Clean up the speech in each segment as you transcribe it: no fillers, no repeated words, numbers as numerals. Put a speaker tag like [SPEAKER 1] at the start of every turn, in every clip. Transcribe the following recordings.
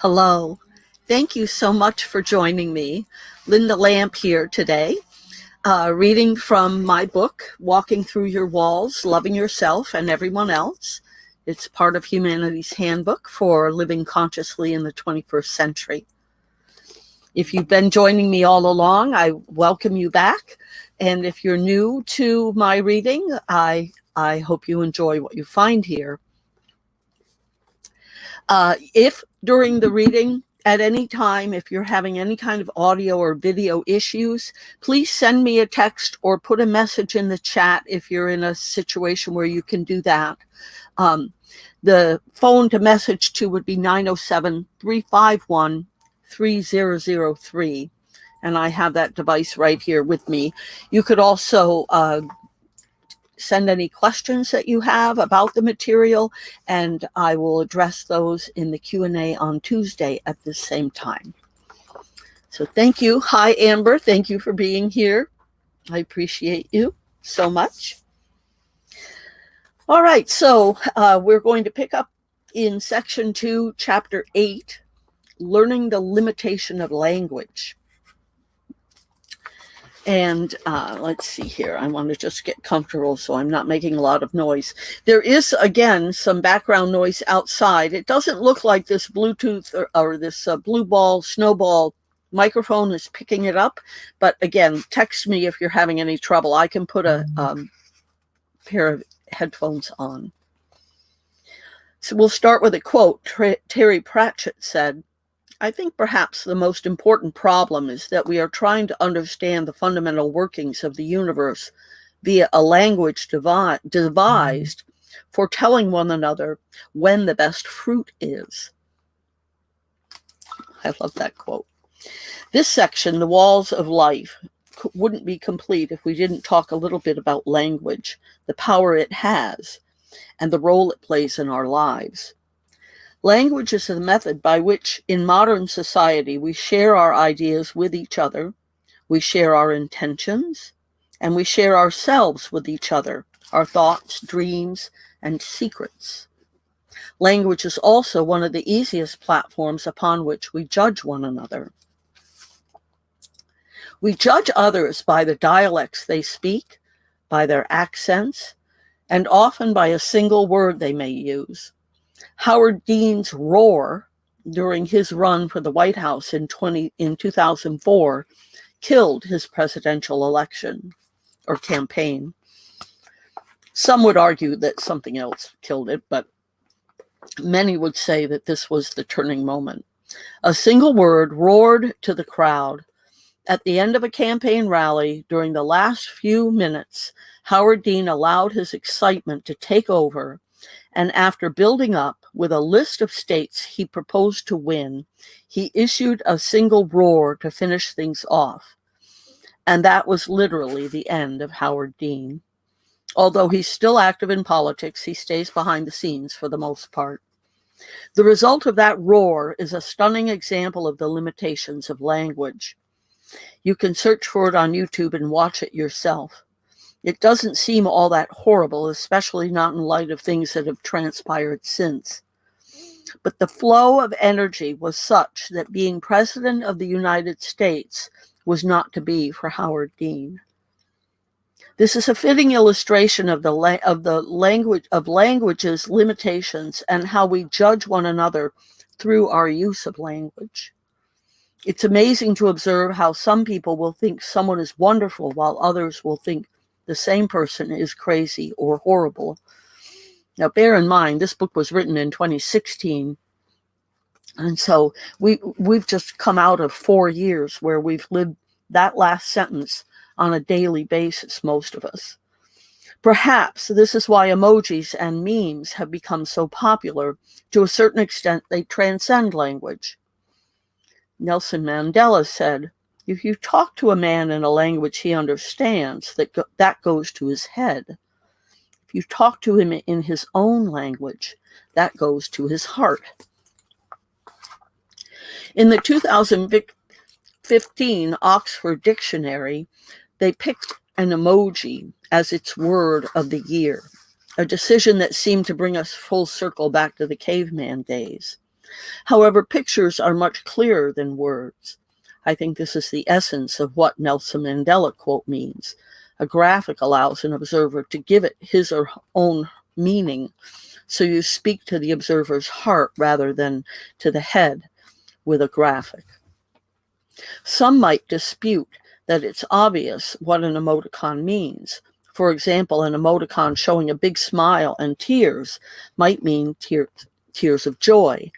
[SPEAKER 1] Hello. Thank you so much for joining me. Lynda Lamp here today, reading from my book, Walking Through Your Walls, Loving Yourself and Everyone Else. It's part of humanity's handbook for living consciously in the 21st century. If you've been joining me all along, I welcome you back. And if you're new to my reading, I hope you enjoy what you find here. If during the reading, at any time, if you're having any kind of audio or video issues, please send me a text or put a message in the chat if you're in a situation where you can do that. The phone to message to would be 907-351-3003. And I have that device right here with me. You could also send any questions that you have about the material, and I will address those in the Q&A on Tuesday at the same time. So thank you. Hi, Amber. Thank you for being here. I appreciate you so much. All right, so we're going to pick up in Section 2, Chapter 8, Learning the Limitation of Language. And let's see here. I want to just get comfortable so I'm not making a lot of noise. There is, again, some background noise outside. It doesn't look like this Bluetooth or this blue ball, snowball microphone is picking it up. But again, text me if you're having any trouble. I can put a pair of headphones on. So we'll start with a quote. Terry Pratchett said, "I think perhaps the most important problem is that we are trying to understand the fundamental workings of the universe via a language devised for telling one another when the best fruit is." I love that quote. This section, The Walls of Life, wouldn't be complete if we didn't talk a little bit about language, the power it has, and the role it plays in our lives. Language is the method by which, in modern society, we share our ideas with each other, we share our intentions, and we share ourselves with each other, our thoughts, dreams, and secrets. Language is also one of the easiest platforms upon which we judge one another. We judge others by the dialects they speak, by their accents, and often by a single word they may use. Howard Dean's roar during his run for the White House in 2004 killed his presidential election or campaign. Some would argue that something else killed it, but many would say that this was the turning moment. A single word roared to the crowd. At the end of a campaign rally, during the last few minutes, Howard Dean allowed his excitement to take over, and after building up with a list of states he proposed to win, he issued a single roar to finish things off. And that was literally the end of Howard Dean. Although he's still active in politics, he stays behind the scenes for the most part. The result of that roar is a stunning example of the limitations of language. You can search for it on YouTube and watch it yourself. It doesn't seem all that horrible, especially not in light of things that have transpired since. But the flow of energy was such that being President of the United States was not to be for Howard Dean. This is a fitting illustration of language's limitations and how we judge one another through our use of language. It's amazing to observe how some people will think someone is wonderful while others will think the same person is crazy or horrible. Now, bear in mind, this book was written in 2016. And so we've just come out of 4 years where we've lived that last sentence on a daily basis, most of us. Perhaps this is why emojis and memes have become so popular. To a certain extent, they transcend language. Nelson Mandela said, "If you talk to a man in a language he understands, that goes to his head. If you talk to him in his own language, that goes to his heart." In the 2015 Oxford Dictionary, they picked an emoji as its word of the year, a decision that seemed to bring us full circle back to the caveman days. However, pictures are much clearer than words. I think this is the essence of what Nelson Mandela quote means. A graphic allows an observer to give it his or own meaning, so you speak to the observer's heart rather than to the head with a graphic. Some might dispute that it's obvious what an emoticon means. For example, an emoticon showing a big smile and tears might mean tears of joy.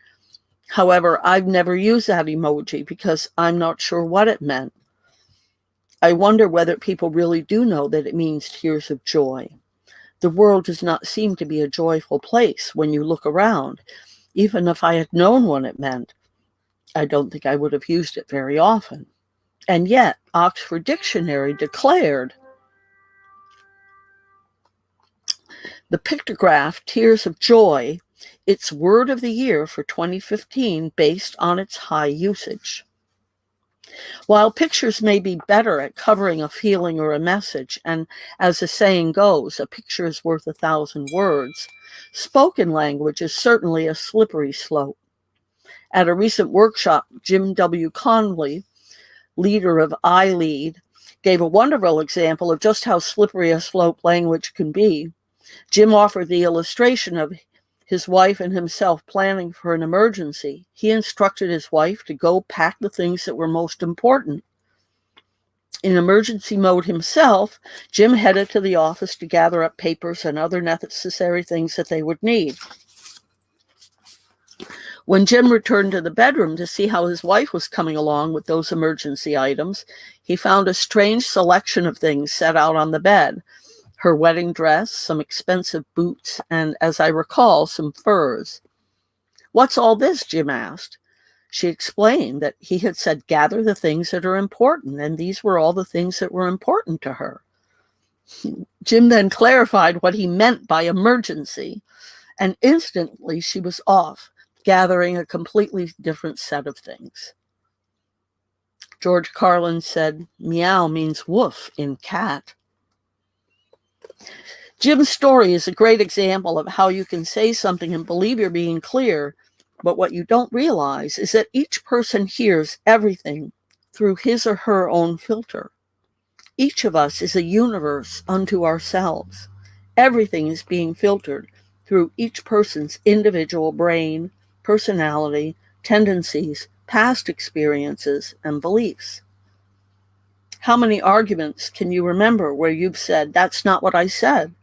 [SPEAKER 1] However, I've never used that emoji because I'm not sure what it meant. I wonder whether people really do know that it means tears of joy. The world does not seem to be a joyful place when you look around. Even if I had known what it meant, I don't think I would have used it very often. And yet, Oxford Dictionary declared the pictograph Tears of Joy its word of the year for 2015 based on its high usage. While pictures may be better at covering a feeling or a message, and as the saying goes, a picture is worth 1,000 words, spoken language is certainly a slippery slope. At a recent workshop, Jim W. Conley, leader of iLead, gave a wonderful example of just how slippery a slope language can be. Jim offered the illustration of his wife and himself planning for an emergency. He instructed his wife to go pack the things that were most important. In emergency mode himself, Jim headed to the office to gather up papers and other necessary things that they would need. When Jim returned to the bedroom to see how his wife was coming along with those emergency items, he found a strange selection of things set out on the bed. Her wedding dress, some expensive boots, and, as I recall, some furs. "What's all this?" Jim asked. She explained that he had said, "Gather the things that are important," and these were all the things that were important to her. Jim then clarified what he meant by emergency, and instantly she was off, gathering a completely different set of things. George Carlin said, "Meow means woof in cat." Jim's story is a great example of how you can say something and believe you're being clear, but what you don't realize is that each person hears everything through his or her own filter. Each of us is a universe unto ourselves. Everything is being filtered through each person's individual brain, personality, tendencies, past experiences, and beliefs. How many arguments can you remember where you've said, "That's not what I said,"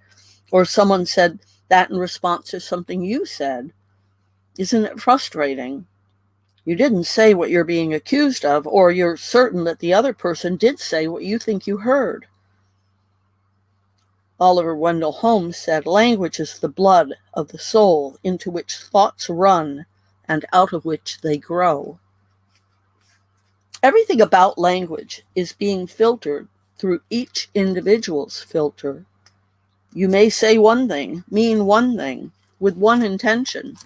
[SPEAKER 1] or someone said that in response to something you said? Isn't it frustrating? You didn't say what you're being accused of, or you're certain that the other person did say what you think you heard. Oliver Wendell Holmes said, "Language is the blood of the soul into which thoughts run and out of which they grow." Everything about language is being filtered through each individual's filter. You may say one thing, mean one thing, with one intention,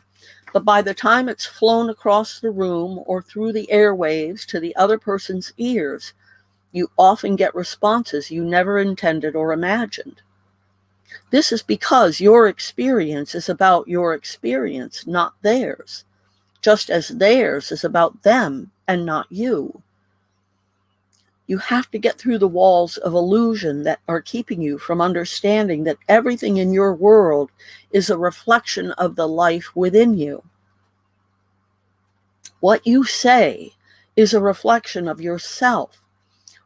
[SPEAKER 1] but by the time it's flown across the room or through the airwaves to the other person's ears, you often get responses you never intended or imagined. This is because your experience is about your experience, not theirs, just as theirs is about them and not you. You have to get through the walls of illusion that are keeping you from understanding that everything in your world is a reflection of the life within you. What you say is a reflection of yourself.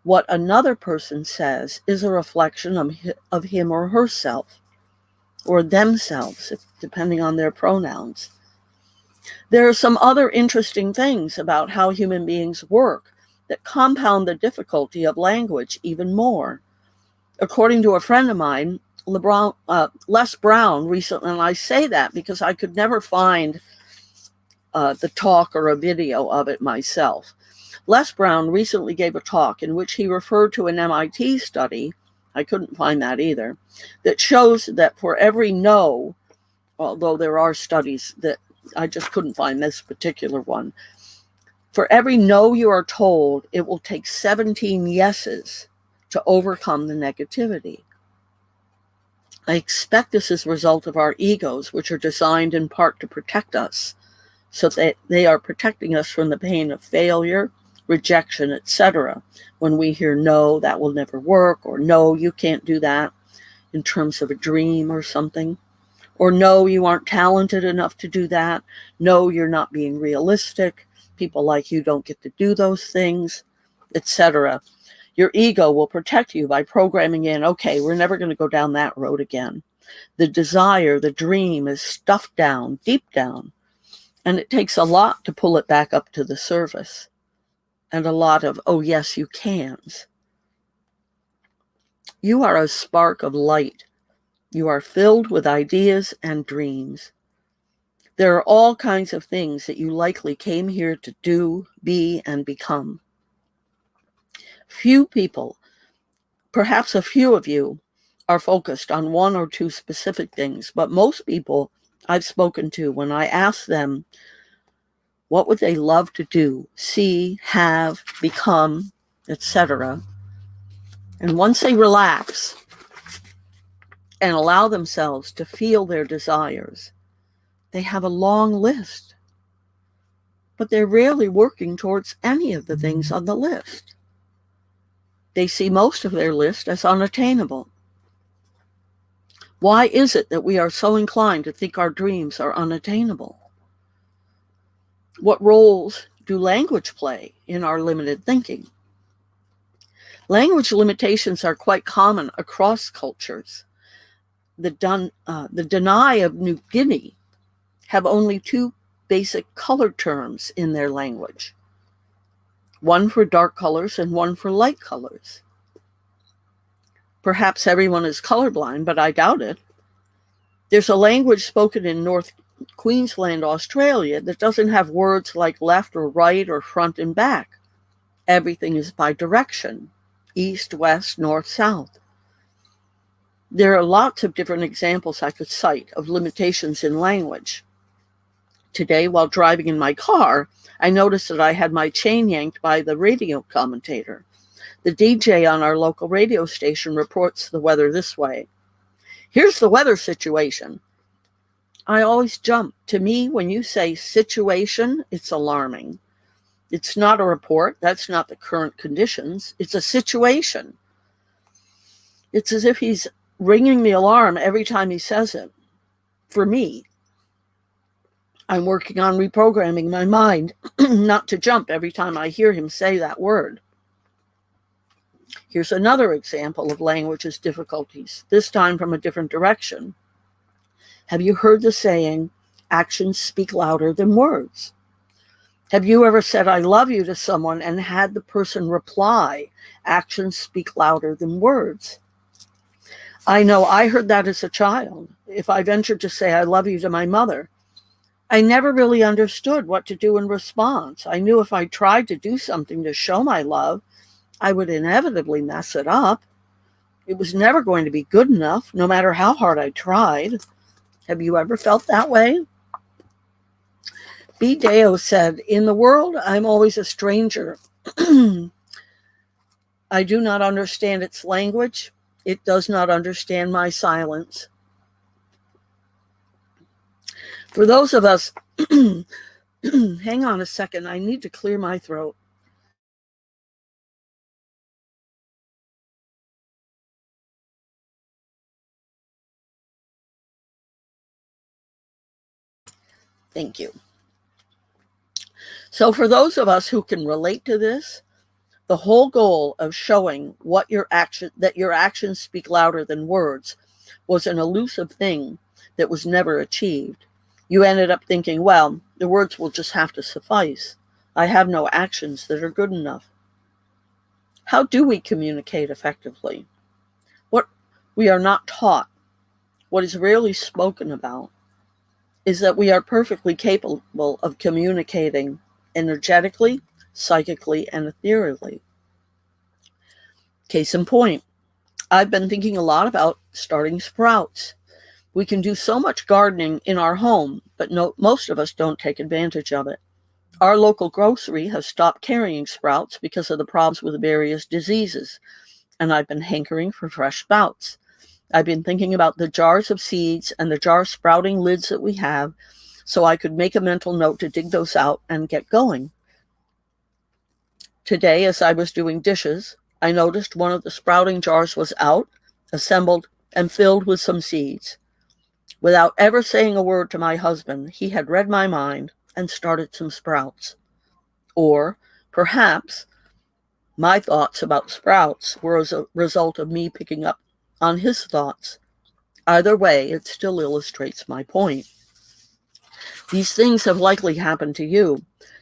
[SPEAKER 1] What another person says is a reflection of him or herself, or themselves, depending on their pronouns. There are some other interesting things about how human beings work that compound the difficulty of language even more. According to a friend of mine, Les Brown recently, and I say that because I could never find the talk or a video of it myself. Les Brown recently gave a talk in which he referred to an MIT study, I couldn't find that either, that shows that for every no, although there are studies that I just couldn't find this particular one, for every no you are told, it will take 17 yeses to overcome the negativity. I expect this is a result of our egos, which are designed in part to protect us. so that they are protecting us from the pain of failure, rejection, etc. When we hear no, that will never work, or no, you can't do that in terms of a dream or something, or no, you aren't talented enough to do that, no, you're not being realistic, people like you don't get to do those things, etc. Your ego will protect you by programming in, okay, we're never going to go down that road again. The desire, the dream is stuffed down, deep down, and it takes a lot to pull it back up to the surface, and a lot of, oh yes, you cans. You are a spark of light. You are filled with ideas and dreams. There are all kinds of things that you likely came here to do, be, and become. Few people, perhaps a few of you, are focused on one or two specific things, but most people I've spoken to, when I ask them, what would they love to do, see, have, become, etc., and once they relax and allow themselves to feel their desires, they have a long list, but they're rarely working towards any of the things on the list. They see most of their list as unattainable. Why is it that we are so inclined to think our dreams are unattainable? What roles do language play in our limited thinking? Language limitations are quite common across cultures. The Danai of New Guinea have only two basic color terms in their language, one for dark colors and one for light colors. Perhaps everyone is colorblind, but I doubt it. There's a language spoken in North Queensland, Australia, that doesn't have words like left or right or front and back. Everything is by direction, east, west, north, south. There are lots of different examples I could cite of limitations in language. Today, while driving in my car, I noticed that I had my chain yanked by the radio commentator. The DJ on our local radio station reports the weather this way. Here's the weather situation. I always jump. To me, when you say situation, it's alarming. It's not a report. That's not the current conditions. It's a situation. It's as if he's ringing the alarm every time he says it. For me, I'm working on reprogramming my mind not to jump every time I hear him say that word. Here's another example of language's difficulties, this time from a different direction. Have you heard the saying, actions speak louder than words? Have you ever said, I love you to someone and had the person reply, actions speak louder than words? I know I heard that as a child. If I ventured to say, I love you to my mother, I never really understood what to do in response. I knew if I tried to do something to show my love, I would inevitably mess it up. It was never going to be good enough, no matter how hard I tried. Have you ever felt that way? B. Deo said, in the world, I'm always a stranger. I do not understand its language. It does not understand my silence. For those of us, hang on a second, I need to clear my throat. Thank you. So for those of us who can relate to this, the whole goal of showing that your actions speak louder than words was an elusive thing that was never achieved. You ended up thinking, well, the words will just have to suffice. I have no actions that are good enough. How do we communicate effectively? What we are not taught, what is rarely spoken about, is that we are perfectly capable of communicating energetically, psychically, and ethereally. Case in point, I've been thinking a lot about starting sprouts. We can do so much gardening in our home, but most of us don't take advantage of it. Our local grocery has stopped carrying sprouts because of the problems with various diseases, and I've been hankering for fresh sprouts. I've been thinking about the jars of seeds and the jar sprouting lids that we have, so I could make a mental note to dig those out and get going. Today, as I was doing dishes, I noticed one of the sprouting jars was out, assembled, and filled with some seeds. Without ever saying a word to my husband, he had read my mind and started some sprouts. Or, perhaps, my thoughts about sprouts were as a result of me picking up on his thoughts. Either way, it still illustrates my point. These things have likely happened to you.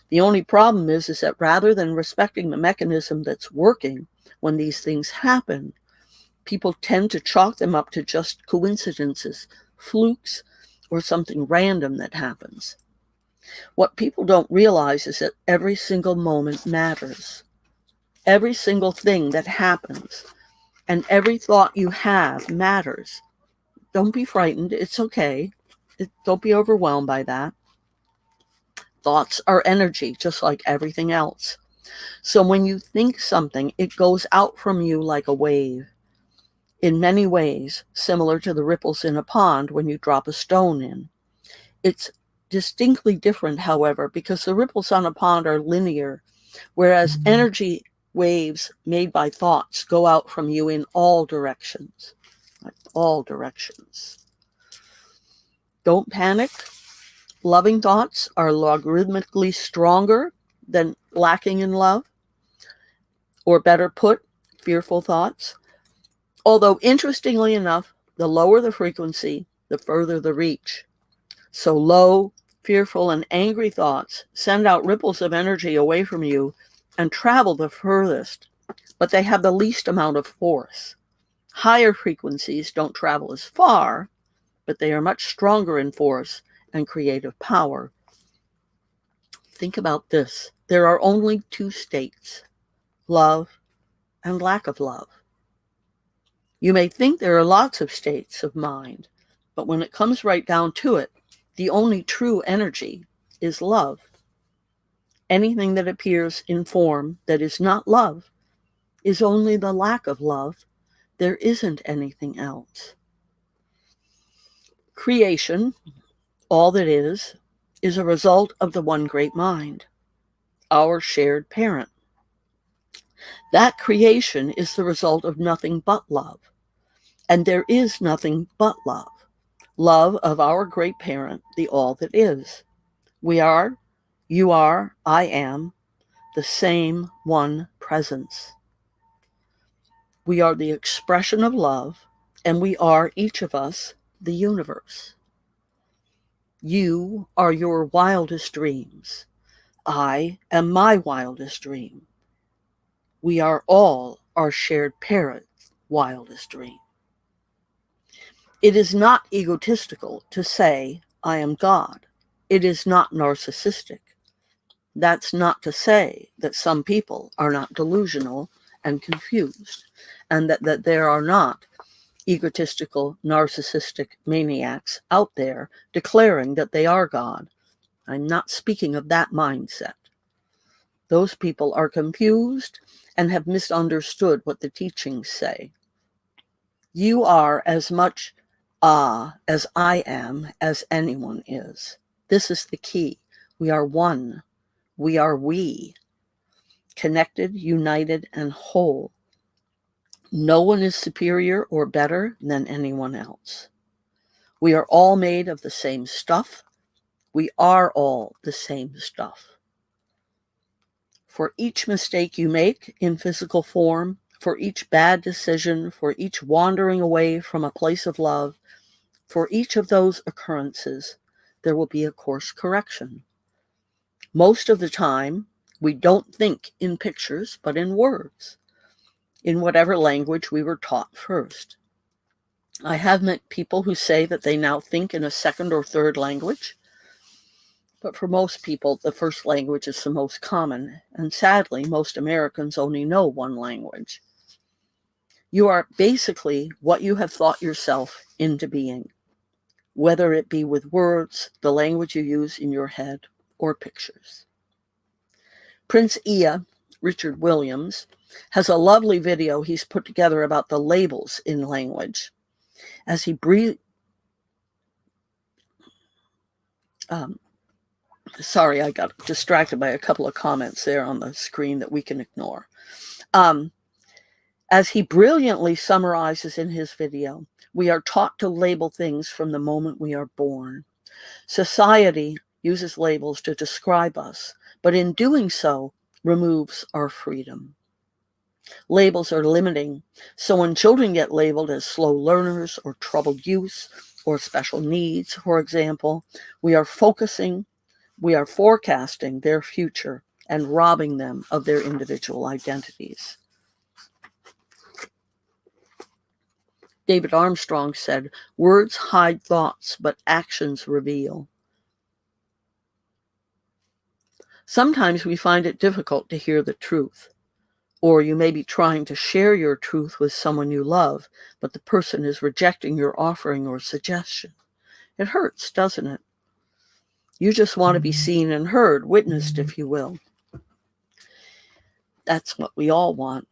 [SPEAKER 1] The only problem is that rather than respecting the mechanism that's working when these things happen, people tend to chalk them up to just coincidences, flukes, or something random that happens. What people don't realize is that every single moment matters. Every single thing that happens and every thought you have matters. Don't be frightened. It's okay. Don't be overwhelmed by that. Thoughts are energy, just like everything else. So when you think something, it goes out from you like a wave. In many ways, similar to the ripples in a pond when you drop a stone in. It's distinctly different, however, because the ripples on a pond are linear, whereas energy waves made by thoughts go out from you in all directions. Like all directions. Don't panic. Loving thoughts are logarithmically stronger than lacking in love, or better put, fearful thoughts. Although, interestingly enough, the lower the frequency, the further the reach. So low, fearful, and angry thoughts send out ripples of energy away from you and travel the furthest, but they have the least amount of force. Higher frequencies don't travel as far, but they are much stronger in force and creative power. Think about this. There are only two states, love and lack of love. You may think there are lots of states of mind, but when it comes right down to it, the only true energy is love. Anything that appears in form that is not love is only the lack of love. There isn't anything else. Creation, all that is a result of the one great mind, our shared parent. That creation is the result of nothing but love. And there is nothing but love. Love of our great parent, the all that is. We are, you are, I am, the same one presence. We are the expression of love, and we are, each of us, the universe. You are your wildest dreams. I am my wildest dream. We are all our shared parent's wildest dream. It is not egotistical to say, I am God. It is not narcissistic. That's not to say that some people are not delusional and confused, and that there are not egotistical, narcissistic maniacs out there declaring that they are God. I'm not speaking of that mindset. Those people are confused and have misunderstood what the teachings say. You are as much as I am as anyone is. This is the key. We are one. We are we. Connected, united, and whole. No one is superior or better than anyone else. We are all made of the same stuff. We are all the same stuff. For each mistake you make in physical form, for each bad decision, for each wandering away from a place of love, for each of those occurrences, there will be a course correction. Most of the time, we don't think in pictures, but in words, in whatever language we were taught first. I have met people who say that they now think in a second or third language, but for most people, the first language is the most common, and sadly, most Americans only know one language. You are basically what you have thought yourself into being, whether it be with words, the language you use in your head, or pictures. Prince Ea, Richard Williams, has a lovely video he's put together about the labels in language. As he Sorry, I got distracted by a couple of comments there on the screen that we can ignore. As he brilliantly summarizes in his video, we are taught to label things from the moment we are born. Society uses labels to describe us, but in doing so, removes our freedom. Labels are limiting, so when children get labeled as slow learners or troubled youth or special needs, for example, we are forecasting their future and robbing them of their individual identities. David Armstrong said, "Words hide thoughts, but actions reveal." Sometimes we find it difficult to hear the truth, or you may be trying to share your truth with someone you love, but the person is rejecting your offering or suggestion. It hurts, doesn't it? You just want to be seen and heard, witnessed, if you will. That's what we all want.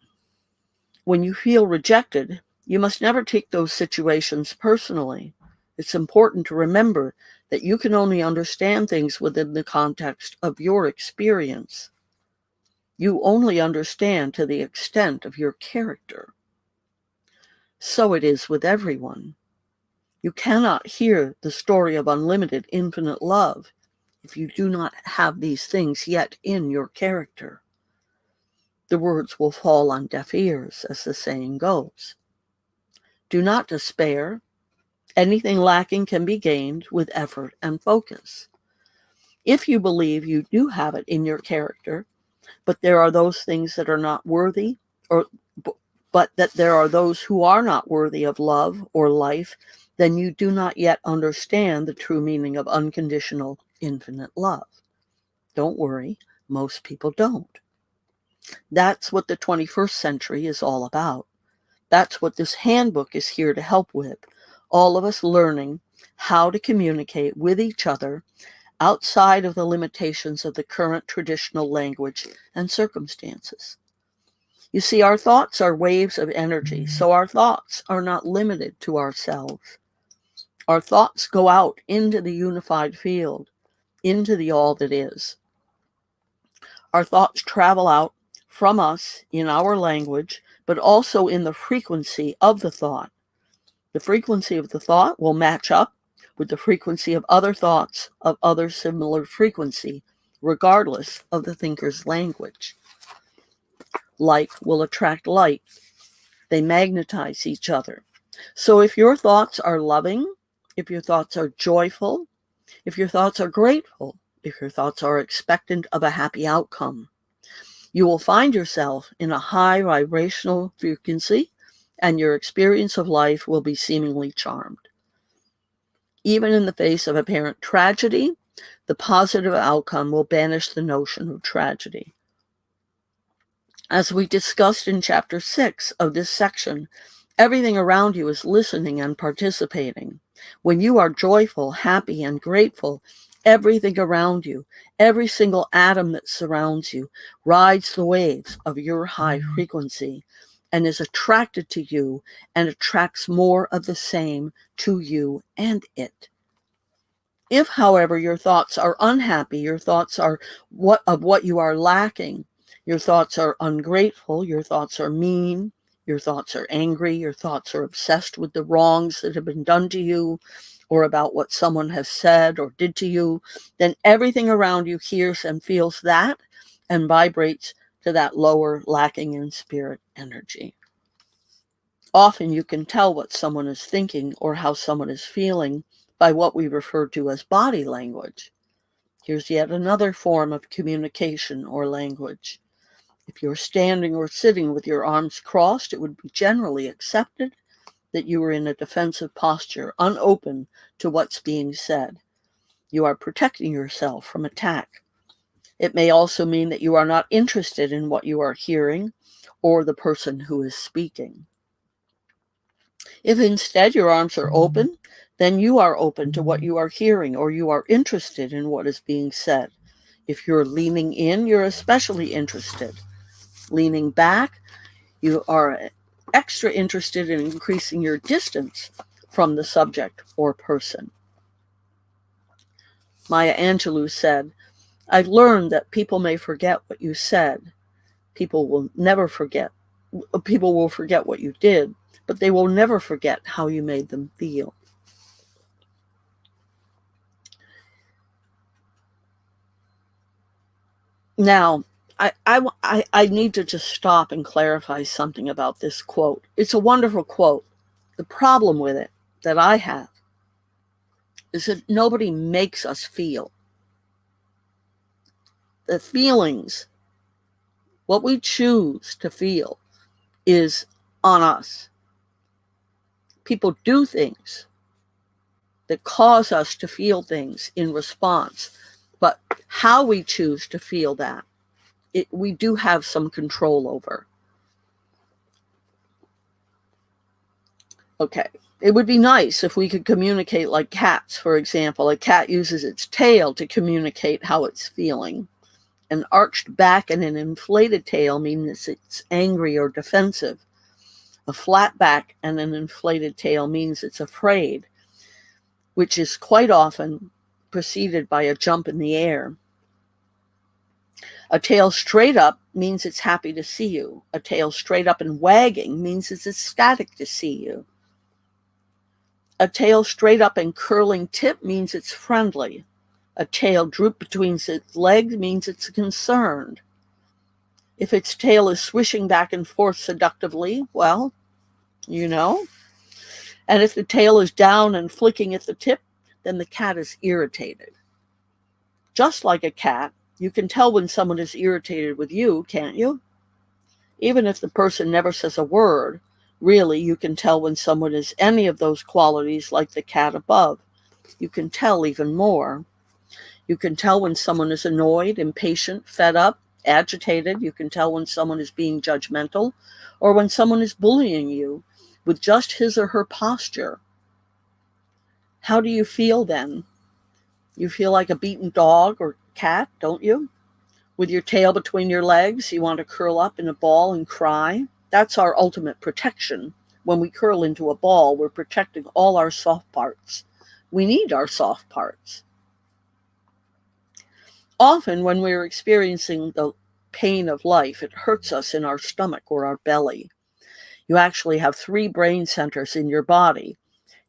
[SPEAKER 1] When you feel rejected, you must never take those situations personally. It's important to remember that you can only understand things within the context of your experience. You only understand to the extent of your character. So it is with everyone. You cannot hear the story of unlimited, infinite love if you do not have these things yet in your character. The words will fall on deaf ears, as the saying goes. Do not despair. Anything lacking can be gained with effort and focus. If you believe you do have it in your character, but there are those things that are not worthy, but that there are those who are not worthy of love or life, then you do not yet understand the true meaning of unconditional, infinite love. Don't worry, most people don't. That's what the 21st century is all about. That's what this handbook is here to help with. All of us learning how to communicate with each other outside of the limitations of the current traditional language and circumstances. You see, our thoughts are waves of energy, so our thoughts are not limited to ourselves. Our thoughts go out into the unified field, into the all that is. Our thoughts travel out from us in our language, but also in the frequency of the thought. The frequency of the thought will match up with the frequency of other thoughts of other similar frequency, regardless of the thinker's language. Like will attract like. They magnetize each other. So if your thoughts are loving, if your thoughts are joyful, if your thoughts are grateful, if your thoughts are expectant of a happy outcome, you will find yourself in a high vibrational frequency, and your experience of life will be seemingly charmed. Even in the face of apparent tragedy, the positive outcome will banish the notion of tragedy. As we discussed in Chapter 6 of this section, everything around you is listening and participating. When you are joyful, happy, and grateful, everything around you, every single atom that surrounds you, rides the waves of your high frequency and is attracted to you and attracts more of the same to you and it. If, however, your thoughts are unhappy, your thoughts are what you are lacking, your thoughts are ungrateful, your thoughts are mean, your thoughts are angry, your thoughts are obsessed with the wrongs that have been done to you or about what someone has said or did to you, then everything around you hears and feels that and vibrates to that lower, lacking in spirit energy. Often you can tell what someone is thinking or how someone is feeling by what we refer to as body language. Here's yet another form of communication or language. If you're standing or sitting with your arms crossed, it would be generally accepted that you are in a defensive posture, unopen to what's being said. You are protecting yourself from attack. It may also mean that you are not interested in what you are hearing or the person who is speaking. If instead your arms are open, then you are open to what you are hearing or you are interested in what is being said. If you're leaning in, you're especially interested. Leaning back, you are extra interested in increasing your distance from the subject or person. Maya Angelou said, "I've learned that people may forget what you said. People will never forget. People will forget what you did, but they will never forget how you made them feel." Now, I need to just stop and clarify something about this quote. It's a wonderful quote. The problem with it that I have is that nobody makes us feel. The feelings, what we choose to feel, is on us. People do things that cause us to feel things in response, but how we choose to feel that, we do have some control over. Okay, it would be nice if we could communicate like cats, for example. A cat uses its tail to communicate how it's feeling. An arched back and an inflated tail means it's angry or defensive. A flat back and an inflated tail means it's afraid, which is quite often preceded by a jump in the air. A tail straight up means it's happy to see you. A tail straight up and wagging means it's ecstatic to see you. A tail straight up and curling tip means it's friendly. A tail drooped between its legs means it's concerned. If its tail is swishing back and forth seductively, well, you know. And if the tail is down and flicking at the tip, then the cat is irritated. Just like a cat, you can tell when someone is irritated with you, can't you? Even if the person never says a word, really, you can tell when someone is any of those qualities like the cat above. You can tell even more. You can tell when someone is annoyed, impatient, fed up, agitated. You can tell when someone is being judgmental or when someone is bullying you with just his or her posture. How do you feel then? You feel like a beaten dog or cat, don't you? With your tail between your legs, you want to curl up in a ball and cry. That's our ultimate protection. When we curl into a ball, we're protecting all our soft parts. We need our soft parts. Often when we're experiencing the pain of life, it hurts us in our stomach or our belly. You actually have 3 brain centers in your body.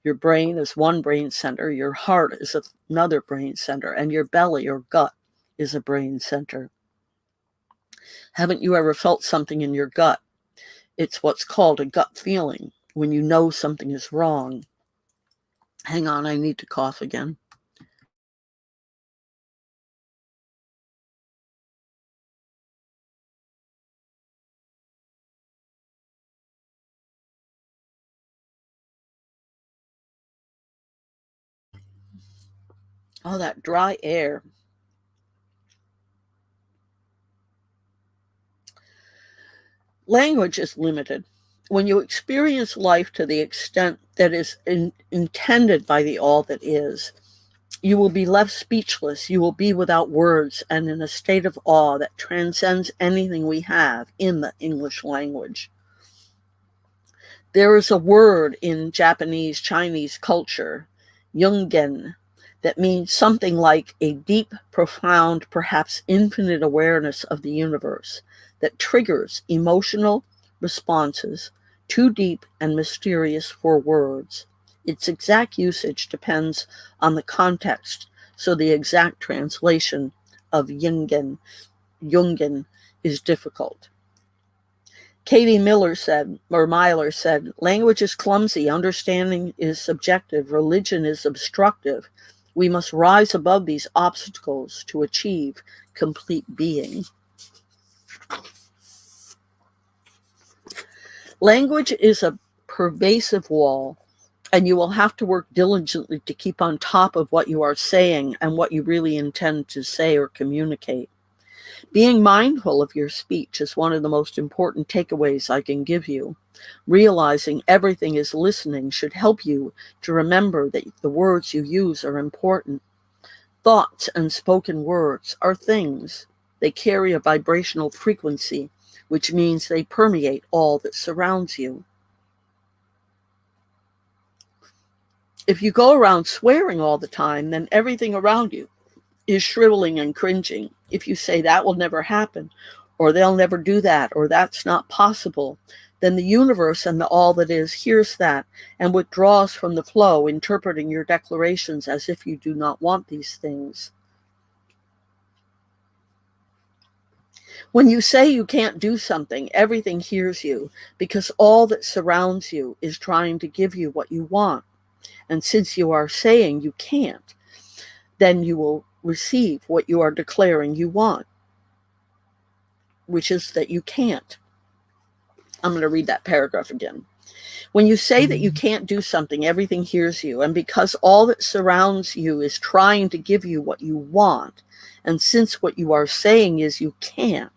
[SPEAKER 1] Your brain is one brain center, your heart is another brain center, and your belly or gut is a brain center. Haven't you ever felt something in your gut? It's what's called a gut feeling, when you know something is wrong. Hang on, I need to cough again. Oh, that dry air. Language is limited. When you experience life to the extent that is intended by the all that is, you will be left speechless. You will be without words and in a state of awe that transcends anything we have in the English language. There is a word in Japanese, Chinese culture, Jungen, that means something like a deep, profound, perhaps infinite awareness of the universe that triggers emotional responses too deep and mysterious for words. Its exact usage depends on the context, so the exact translation of Jungen is difficult. Katie Myler said, language is clumsy, understanding is subjective, religion is obstructive. We must rise above these obstacles to achieve complete being. Language is a pervasive wall, and you will have to work diligently to keep on top of what you are saying and what you really intend to say or communicate. Being mindful of your speech is one of the most important takeaways I can give you. Realizing everything is listening should help you to remember that the words you use are important. Thoughts and spoken words are things. They carry a vibrational frequency, which means they permeate all that surrounds you. If you go around swearing all the time, then everything around you is shriveling and cringing. If you say that will never happen, or they'll never do that, or that's not possible, then the universe and the all that is hears that and withdraws from the flow, interpreting your declarations as if you do not want these things. When you say you can't do something, everything hears you, because all that surrounds you is trying to give you what you want. And since you are saying you can't, then you will receive what you are declaring you want, which is that you can't. I'm going to read that paragraph again. When you say that you can't do something, everything hears you. And because all that surrounds you is trying to give you what you want, and since what you are saying is you can't,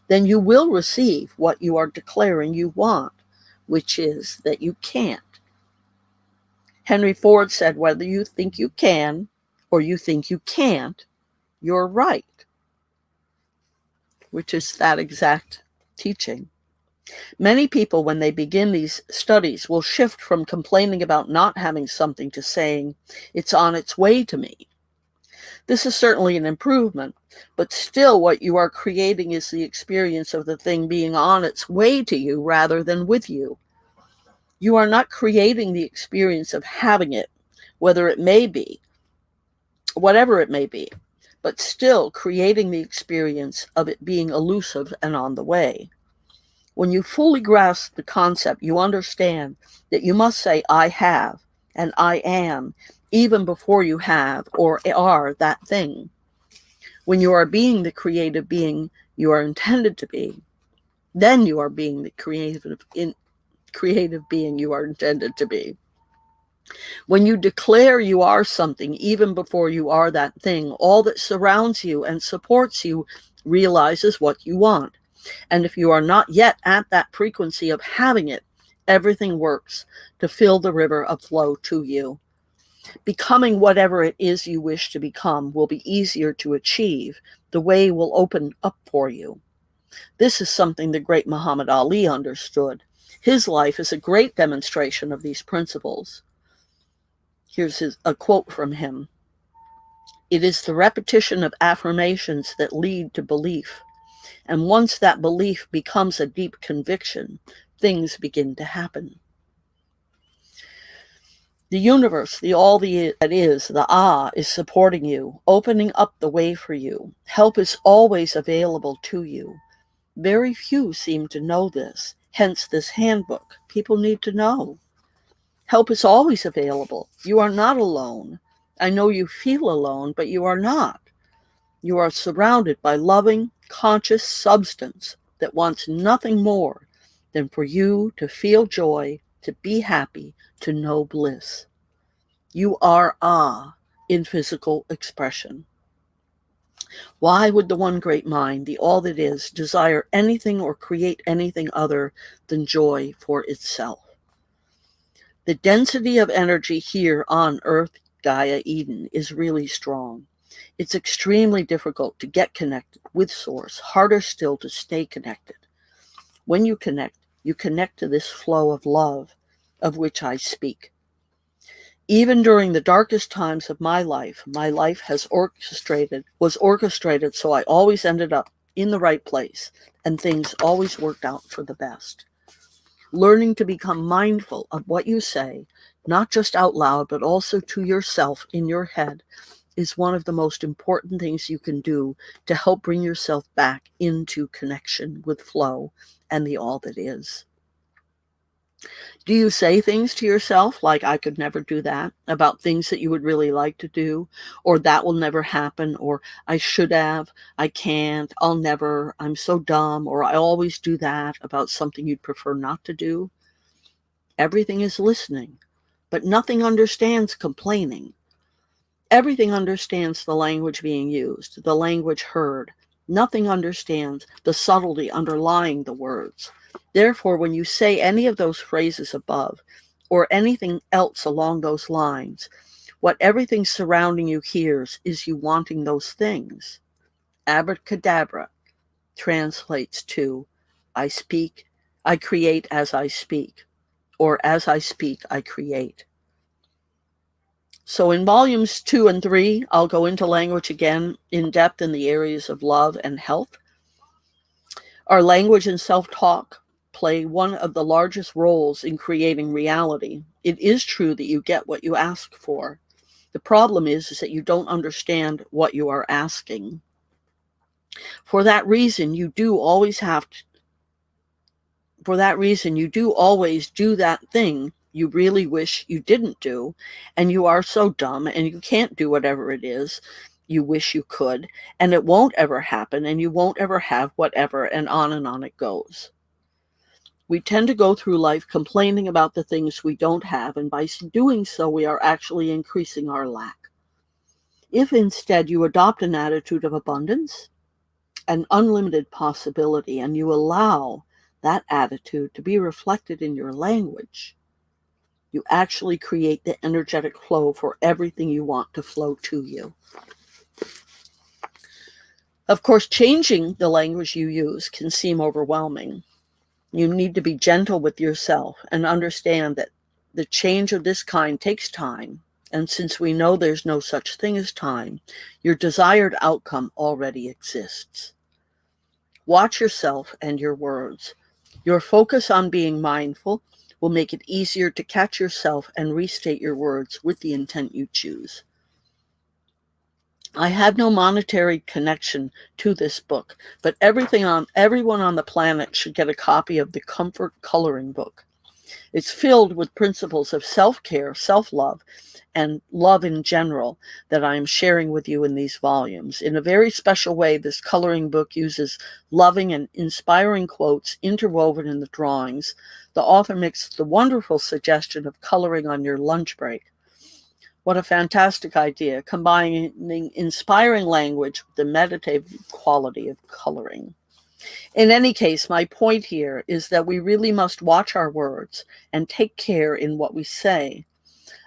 [SPEAKER 1] then you will receive what you are declaring you want, which is that you can't. Henry Ford said, whether you think you can or you think you can't, you're right, which is that exact teaching. Many people, when they begin these studies, will shift from complaining about not having something to saying, it's on its way to me. This is certainly an improvement, but still what you are creating is the experience of the thing being on its way to you rather than with you. You are not creating the experience of having it, whatever it may be, but still creating the experience of it being elusive and on the way. When you fully grasp the concept, you understand that you must say, I have, and I am, even before you have or are that thing. When you are being the creative being you are intended to be, then you are being the creative being you are intended to be. When you declare you are something, even before you are that thing, all that surrounds you and supports you realizes what you want. And if you are not yet at that frequency of having it, everything works to fill the river of flow to you. Becoming whatever it is you wish to become will be easier to achieve. The way will open up for you. This is something the great Muhammad Ali understood. His life is a great demonstration of these principles. Here's a quote from him. It is the repetition of affirmations that lead to belief. And once that belief becomes a deep conviction, things begin to happen. The universe, the all that is, the is supporting you, opening up the way for you. Help is always available to you. Very few seem to know this, hence this handbook. People need to know. Help is always available. You are not alone. I know you feel alone, but you are not. You are surrounded by loving, conscious substance that wants nothing more than for you to feel joy, to be happy, to know bliss. You are in physical expression. Why would the one great mind, the all that is, desire anything or create anything other than joy for itself? The density of energy here on Earth, Gaia, Eden, is really strong. It's extremely difficult to get connected with Source, harder still to stay connected. When you connect to this flow of love of which I speak. Even during the darkest times of my life was orchestrated so I always ended up in the right place and things always worked out for the best. Learning to become mindful of what you say, not just out loud, but also to yourself in your head, is one of the most important things you can do to help bring yourself back into connection with flow and the all that is. Do you say things to yourself like, I could never do that, about things that you would really like to do, or that will never happen, or I should have, I can't, I'll never, I'm so dumb, or I always do that about something you'd prefer not to do? Everything is listening, but nothing understands complaining. Everything understands the language being used, the language heard. Nothing understands the subtlety underlying the words. Therefore, when you say any of those phrases above, or anything else along those lines, what everything surrounding you hears is you wanting those things. Abracadabra translates to, I create as I speak, or as I speak, I create. So in volumes 2 and 3, I'll go into language again in depth in the areas of love and health. Our language and self-talk play one of the largest roles in creating reality. It is true that you get what you ask for. The problem is that you don't understand what you are asking. For that reason, you do always do that thing you really wish you didn't do, and you are so dumb and you can't do whatever it is you wish you could, and it won't ever happen, and you won't ever have whatever, and on it goes. We tend to go through life complaining about the things we don't have, and by doing so, we are actually increasing our lack. If instead you adopt an attitude of abundance and unlimited possibility, and you allow that attitude to be reflected in your language, you actually create the energetic flow for everything you want to flow to you. Of course, changing the language you use can seem overwhelming. You need to be gentle with yourself and understand that the change of this kind takes time. And since we know there's no such thing as time, your desired outcome already exists. Watch yourself and your words. Your focus on being mindful will make it easier to catch yourself and restate your words with the intent you choose. I have no monetary connection to this book, but everyone on the planet should get a copy of the Comfort Coloring Book. It's filled with principles of self-care, self-love, and love in general that I am sharing with you in these volumes. In a very special way, this coloring book uses loving and inspiring quotes interwoven in the drawings. The author makes the wonderful suggestion of coloring on your lunch break. What a fantastic idea, combining inspiring language with the meditative quality of coloring. In any case, my point here is that we really must watch our words and take care in what we say.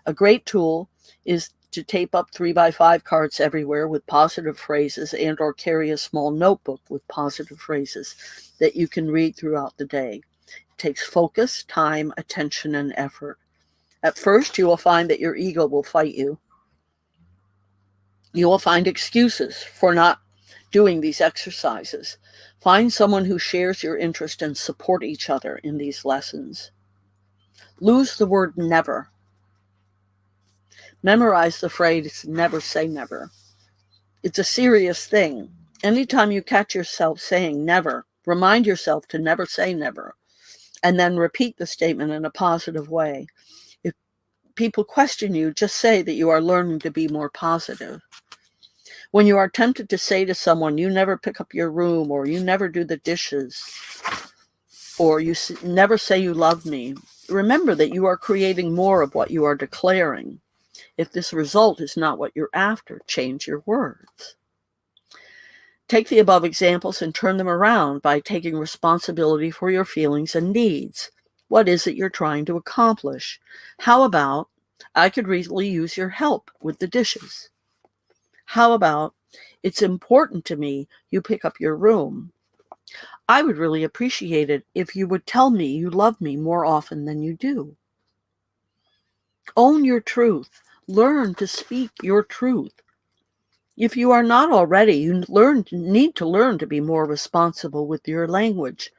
[SPEAKER 1] A great tool is to tape up 3x5 cards everywhere with positive phrases and or carry a small notebook with positive phrases that you can read throughout the day. It takes focus, time, attention, and effort. At first, you will find that your ego will fight you. You will find excuses for not doing these exercises. Find someone who shares your interest and support each other in these lessons. Lose the word never. Memorize the phrase, never say never. It's a serious thing. Anytime you catch yourself saying never, remind yourself to never say never, and then repeat the statement in a positive way. If people question you, just say that you are learning to be more positive. When you are tempted to say to someone, you never pick up your room, or you never do the dishes, or you never say you love me, remember that you are creating more of what you are declaring. If this result is not what you're after, change your words. Take the above examples and turn them around by taking responsibility for your feelings and needs. What is it you're trying to accomplish? How about, I could really use your help with the dishes? How about, it's important to me you pick up your room. I would really appreciate it if you would tell me you love me more often than you do. Own your truth. Learn to speak your truth. If you are not already, you need to learn to be more responsible with your language.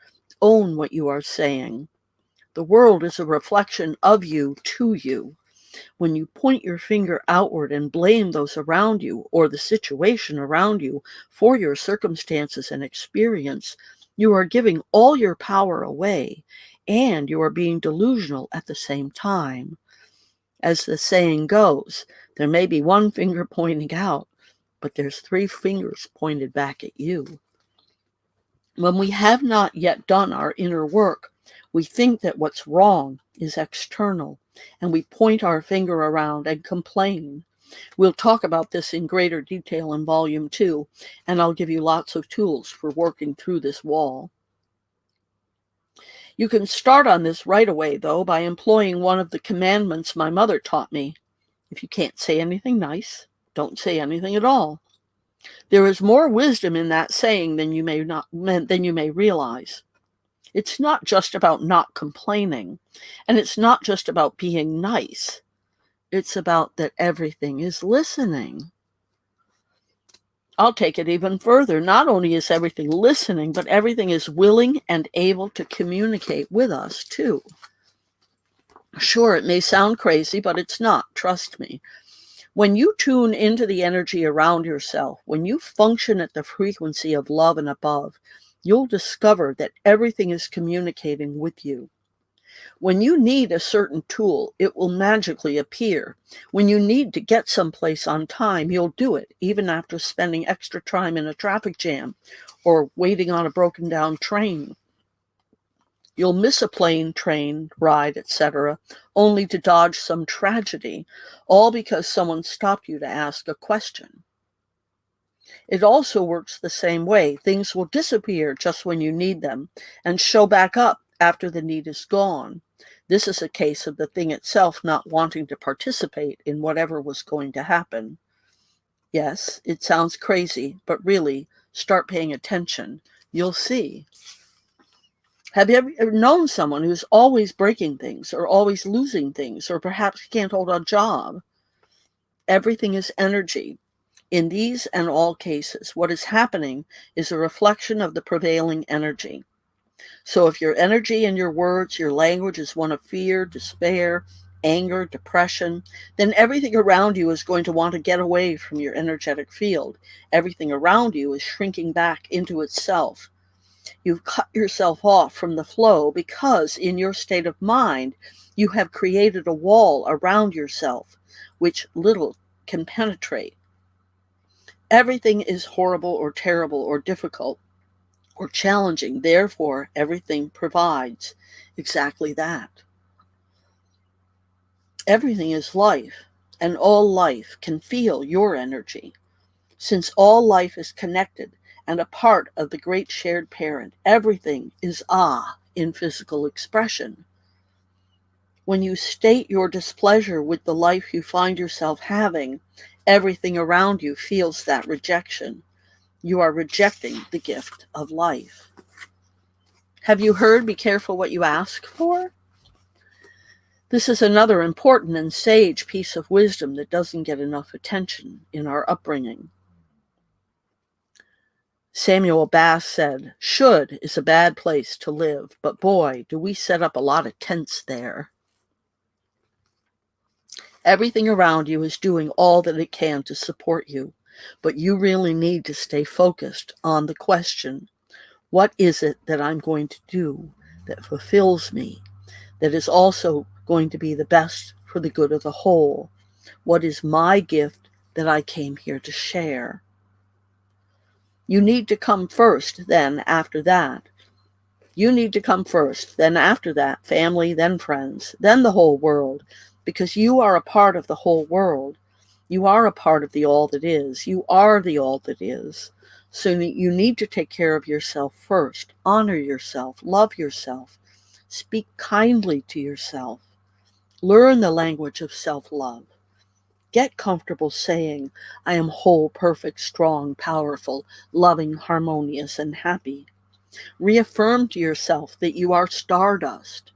[SPEAKER 1] Own what you are saying. The world is a reflection of you to you. When you point your finger outward and blame those around you or the situation around you for your circumstances and experience, you are giving all your power away, and you are being delusional at the same time. As the saying goes, there may be one finger pointing out, but there's 3 fingers pointed back at you. When we have not yet done our inner work, we think that what's wrong is external, and we point our finger around and complain. We'll talk about this in greater detail in Volume 2, and I'll give you lots of tools for working through this wall. You can start on this right away, though, by employing one of the commandments my mother taught me. If you can't say anything nice, don't say anything at all. There is more wisdom in that saying than you may realize. It's not just about not complaining, and it's not just about being nice. It's about that everything is listening. I'll take it even further. Not only is everything listening, but everything is willing and able to communicate with us too. Sure, it may sound crazy, but it's not. Trust me. When you tune into the energy around yourself, when you function at the frequency of love and above, you'll discover that everything is communicating with you. When you need a certain tool, it will magically appear. When you need to get someplace on time, you'll do it, even after spending extra time in a traffic jam or waiting on a broken down train. You'll miss a plane, train, ride, etc., only to dodge some tragedy, all because someone stopped you to ask a question. It also works the same way. Things will disappear just when you need them and show back up after the need is gone. This is a case of the thing itself not wanting to participate in whatever was going to happen. Yes, it sounds crazy, but really, start paying attention. You'll see. Have you ever known someone who's always breaking things or always losing things or perhaps can't hold a job? Everything is energy. In these and all cases, what is happening is a reflection of the prevailing energy. So if your energy and your words, your language is one of fear, despair, anger, depression, then everything around you is going to want to get away from your energetic field. Everything around you is shrinking back into itself. You've cut yourself off from the flow because in your state of mind, you have created a wall around yourself, which little can penetrate. Everything is horrible or terrible or difficult or challenging. Therefore, everything provides exactly that. Everything is life, and all life can feel your energy. Since all life is connected and a part of the great shared parent, everything is in physical expression. When you state your displeasure with the life you find yourself having, everything around you feels that rejection. You are rejecting the gift of life. Have you heard, be careful what you ask for? This is another important and sage piece of wisdom that doesn't get enough attention in our upbringing. Samuel Bass said, "Should is a bad place to live, but boy, do we set up a lot of tents there." Everything around you is doing all that it can to support you, but you really need to stay focused on the question, what is it that I'm going to do that fulfills me, that is also going to be the best for the good of the whole? What is my gift that I came here to share? You need to come first, then after that. You need to come first, then after that, family, then friends, then the whole world, because you are a part of the whole world. You are a part of the all that is. You are the all that is. So you need to take care of yourself first. Honor yourself. Love yourself. Speak kindly to yourself. Learn the language of self-love. Get comfortable saying, I am whole, perfect, strong, powerful, loving, harmonious, and happy. Reaffirm to yourself that you are stardust.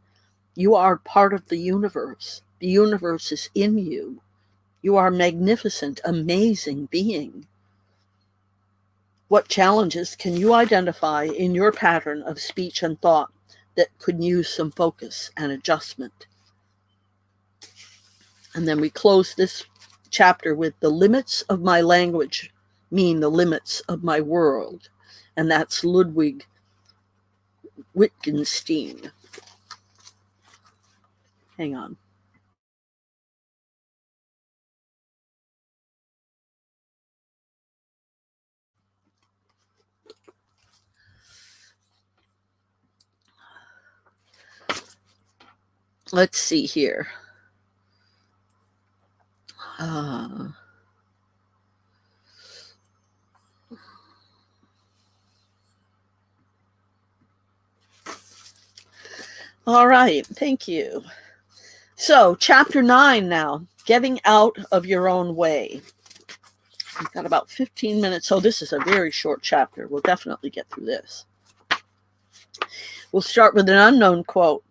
[SPEAKER 1] You are part of the universe. The universe is in you. You are a magnificent, amazing being. What challenges can you identify in your pattern of speech and thought that could use some focus and adjustment? And then we close this chapter with the limits of my language mean the limits of my world. And that's Ludwig Wittgenstein. Hang on. Let's see here. All right, thank you. So, chapter 9 now, getting out of your own way. We've got about 15 minutes, so this is a very short chapter. We'll definitely get through this. We'll start with an unknown quote.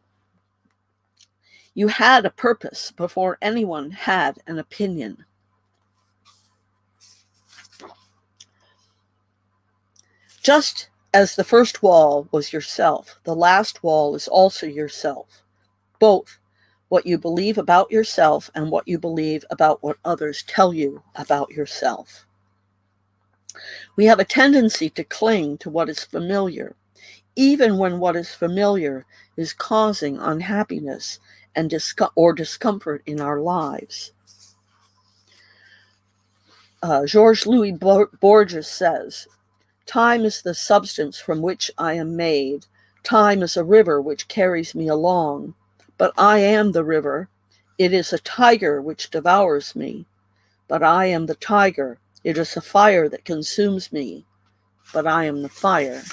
[SPEAKER 1] You had a purpose before anyone had an opinion. Just as the first wall was yourself, the last wall is also yourself. Both what you believe about yourself and what you believe about what others tell you about yourself. We have a tendency to cling to what is familiar, even when what is familiar is causing unhappiness and discomfort in our lives. Georges Louis Borges says, "Time is the substance from which I am made. Time is a river which carries me along. But I am the river. It is a tiger which devours me. But I am the tiger. It is a fire that consumes me. But I am the fire."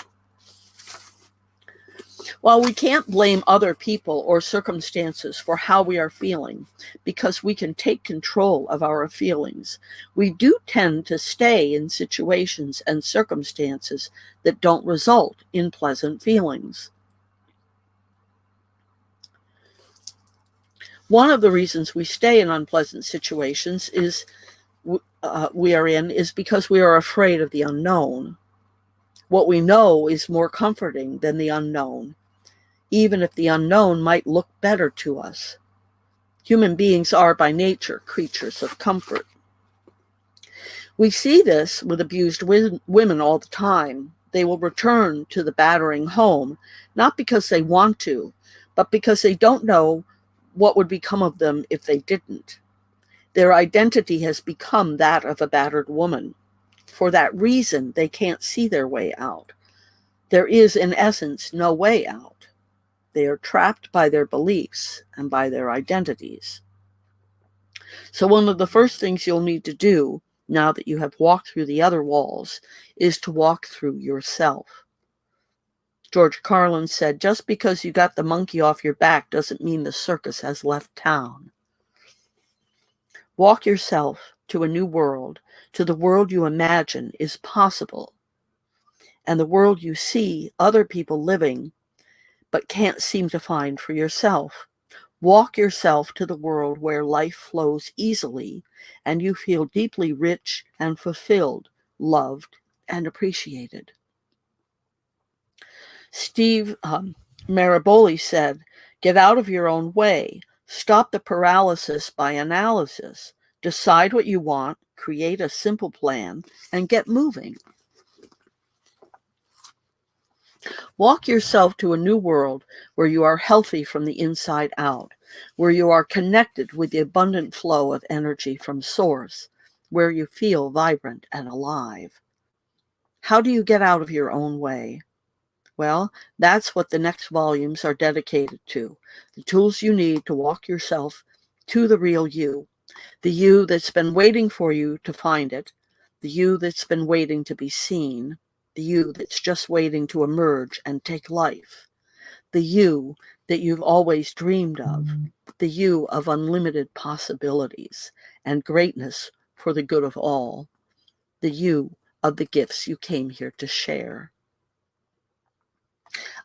[SPEAKER 1] While we can't blame other people or circumstances for how we are feeling, because we can take control of our feelings, we do tend to stay in situations and circumstances that don't result in pleasant feelings. One of the reasons we stay in unpleasant situations is because we are afraid of the unknown. What we know is more comforting than the unknown, even if the unknown might look better to us. Human beings are by nature creatures of comfort. We see this with abused women all the time. They will return to the battering home, not because they want to, but because they don't know what would become of them if they didn't. Their identity has become that of a battered woman. For that reason, they can't see their way out. There is, in essence, no way out. They are trapped by their beliefs and by their identities. So one of the first things you'll need to do, now that you have walked through the other walls, is to walk through yourself. George Carlin said, "Just because you got the monkey off your back doesn't mean the circus has left town." Walk yourself to a new world, to the world you imagine is possible, and the world you see other people living but can't seem to find for yourself. Walk yourself to the world where life flows easily and you feel deeply rich and fulfilled, loved and appreciated. Steve Maraboli said, "Get out of your own way. Stop the paralysis by analysis. Decide what you want, create a simple plan, and get moving." Walk yourself to a new world where you are healthy from the inside out, where you are connected with the abundant flow of energy from Source, where you feel vibrant and alive. How do you get out of your own way? Well, that's what the next volumes are dedicated to. The tools you need to walk yourself to the real you, the you that's been waiting for you to find it, the you that's been waiting to be seen, the you that's just waiting to emerge and take life, the you that you've always dreamed of, the you of unlimited possibilities and greatness for the good of all, the you of the gifts you came here to share.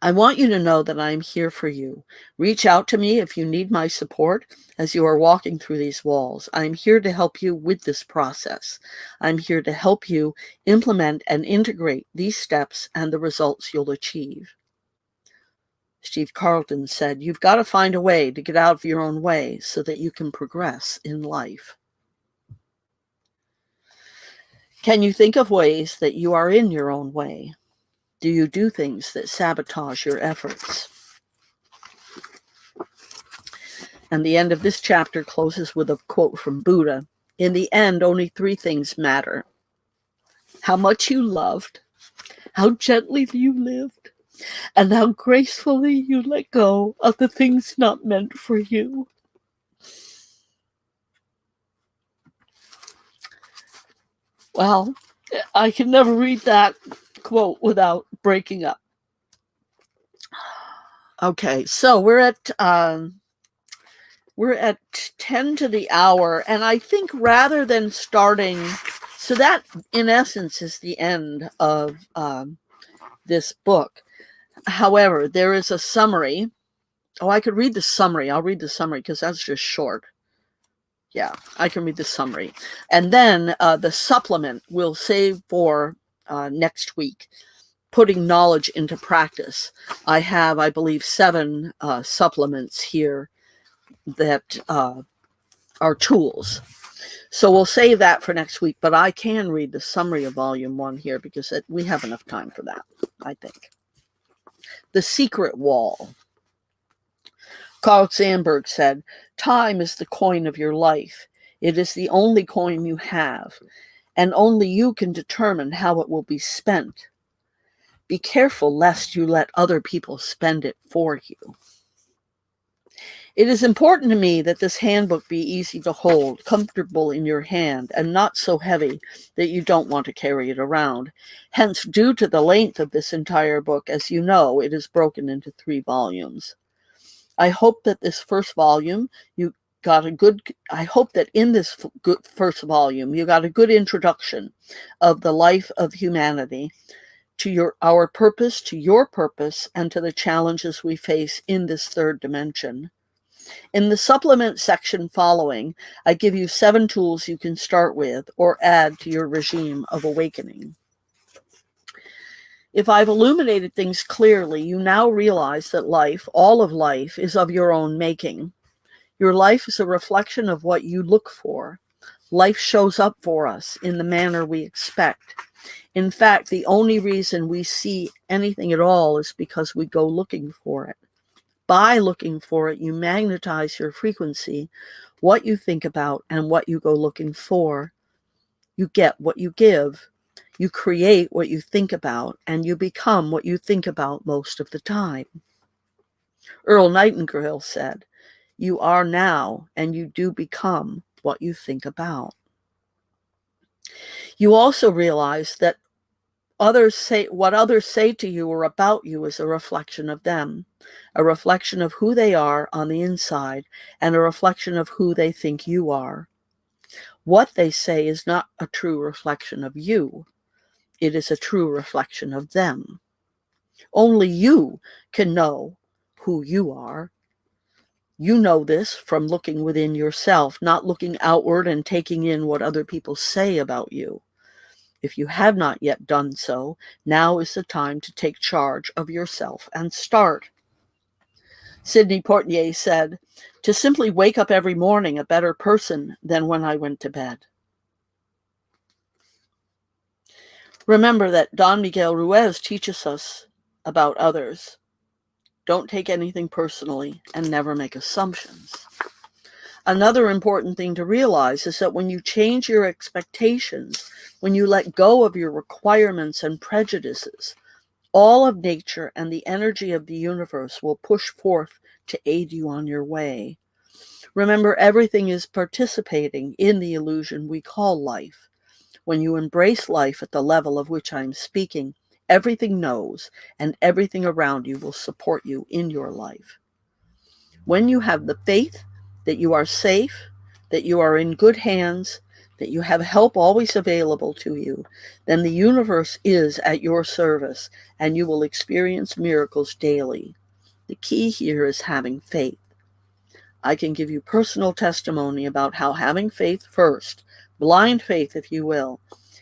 [SPEAKER 1] I want you to know that I am here for you. Reach out to me if you need my support as you are walking through these walls. I am here to help you with this process. I'm here to help you implement and integrate these steps and the results you'll achieve. Steve Carlton said, "You've got to find a way to get out of your own way so that you can progress in life." Can you think of ways that you are in your own way? Do you do things that sabotage your efforts? And the end of this chapter closes with a quote from Buddha. "In the end, only three things matter: how much you loved, how gently you lived, and how gracefully you let go of the things not meant for you." Well, I can never read that quote without breaking up. Okay, so we're at 10 to the hour, and I think rather than starting, so that in essence is the end of this book. However, there is a summary Oh, I could read the summary. I'll read the summary because that's just short. Yeah, I can read the summary. And then the supplement we'll save for next week, putting knowledge into practice. I have, I believe, 7 supplements here that are tools. So we'll save that for next week, but I can read the summary of Volume 1 here because we have enough time for that, I think. The Secret Wall. Carl Sandburg said, "Time is the coin of your life. It is the only coin you have, and only you can determine how it will be spent. Be careful lest you let other people spend it for you." It is important to me that this handbook be easy to hold, comfortable in your hand, and not so heavy that you don't want to carry it around. Hence, due to the length of this entire book, as you know, it is broken into 3 volumes. I hope that this first volume, I hope that in this first volume, you got a good introduction of the life of humanity, to our purpose, to your purpose, and to the challenges we face in this 3rd dimension. In the supplement section following, I give you 7 tools you can start with or add to your regime of awakening. If I've illuminated things clearly, you now realize that life, all of life, is of your own making. Your life is a reflection of what you look for. Life shows up for us in the manner we expect. In fact, the only reason we see anything at all is because we go looking for it. By looking for it, you magnetize your frequency, what you think about, and what you go looking for. You get what you give. You create what you think about, and you become what you think about most of the time. Earl Nightingale said, "You are now, and you do become what you think about." You also realize that what others say to you or about you is a reflection of them, a reflection of who they are on the inside, and a reflection of who they think you are. What they say is not a true reflection of you. It is a true reflection of them. Only you can know who you are. You know this from looking within yourself, not looking outward and taking in what other people say about you. If you have not yet done so, now is the time to take charge of yourself and start. Sidney Poitier said, "To simply wake up every morning a better person than when I went to bed." Remember that Don Miguel Ruiz teaches us about others. Don't take anything personally and never make assumptions. Another important thing to realize is that when you change your expectations, when you let go of your requirements and prejudices, all of nature and the energy of the universe will push forth to aid you on your way. Remember, everything is participating in the illusion we call life. When you embrace life at the level of which I'm speaking, everything knows, and everything around you will support you in your life. When you have the faith that you are safe, that you are in good hands, that you have help always available to you, then the universe is at your service, and you will experience miracles daily. The key here is having faith. I can give you personal testimony about how having faith first, blind faith if you will,